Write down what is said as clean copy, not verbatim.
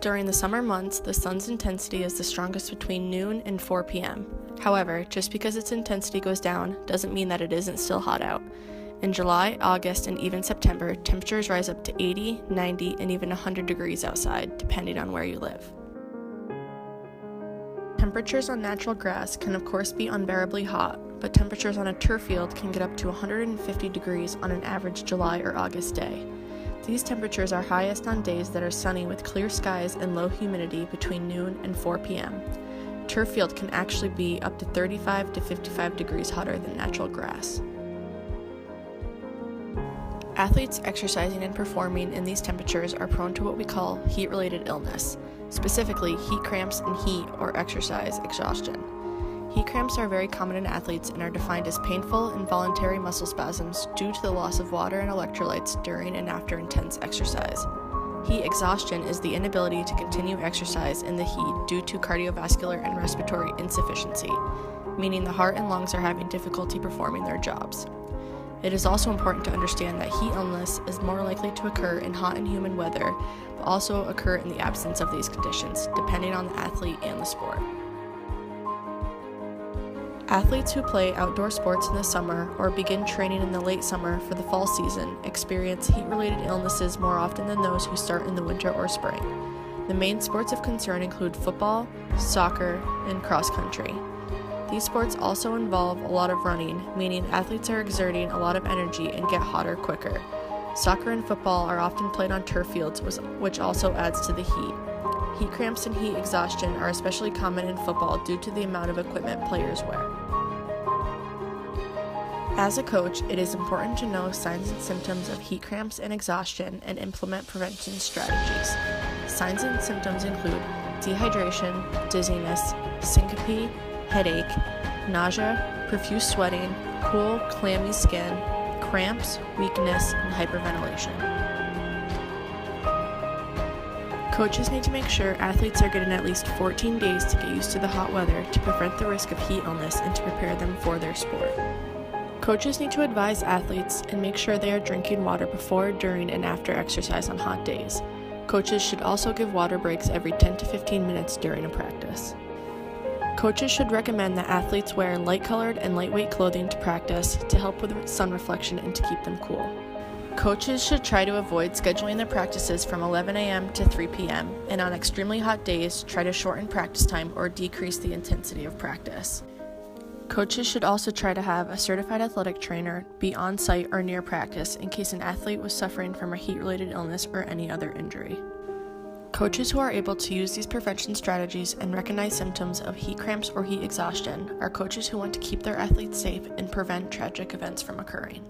During the summer months, the sun's intensity is the strongest between noon and 4 p.m. However, just because its intensity goes down doesn't mean that it isn't still hot out. In July, August, and even September, temperatures rise up to 80, 90, and even 100 degrees outside, depending on where you live. Temperatures on natural grass can of course be unbearably hot, but temperatures on a turf field can get up to 150 degrees on an average July or August day. These temperatures are highest on days that are sunny with clear skies and low humidity between noon and 4 p.m. Turf field can actually be up to 35 to 55 degrees hotter than natural grass. Athletes exercising and performing in these temperatures are prone to what we call heat-related illness, specifically heat cramps and heat or exercise exhaustion. Heat cramps are very common in athletes and are defined as painful, involuntary muscle spasms due to the loss of water and electrolytes during and after intense exercise. Heat exhaustion is the inability to continue exercise in the heat due to cardiovascular and respiratory insufficiency, meaning the heart and lungs are having difficulty performing their jobs. It is also important to understand that heat illness is more likely to occur in hot and humid weather, but also occur in the absence of these conditions, depending on the athlete and the sport. Athletes who play outdoor sports in the summer or begin training in the late summer for the fall season experience heat-related illnesses more often than those who start in the winter or spring. The main sports of concern include football, soccer, and cross country. These sports also involve a lot of running, meaning athletes are exerting a lot of energy and get hotter quicker. Soccer and football are often played on turf fields, which also adds to the heat. Heat cramps and heat exhaustion are especially common in football due to the amount of equipment players wear. As a coach, it is important to know signs and symptoms of heat cramps and exhaustion and implement prevention strategies. Signs and symptoms include dehydration, dizziness, syncope, headache, nausea, profuse sweating, cool, clammy skin, cramps, weakness, and hyperventilation. Coaches need to make sure athletes are getting at least 14 days to get used to the hot weather to prevent the risk of heat illness and to prepare them for their sport. Coaches need to advise athletes and make sure they are drinking water before, during, and after exercise on hot days. Coaches should also give water breaks every 10 to 15 minutes during a practice. Coaches should recommend that athletes wear light-colored and lightweight clothing to practice to help with sun reflection and to keep them cool. Coaches should try to avoid scheduling their practices from 11 a.m. to 3 p.m., and on extremely hot days, try to shorten practice time or decrease the intensity of practice. Coaches should also try to have a certified athletic trainer be on site or near practice in case an athlete was suffering from a heat-related illness or any other injury. Coaches who are able to use these prevention strategies and recognize symptoms of heat cramps or heat exhaustion are coaches who want to keep their athletes safe and prevent tragic events from occurring.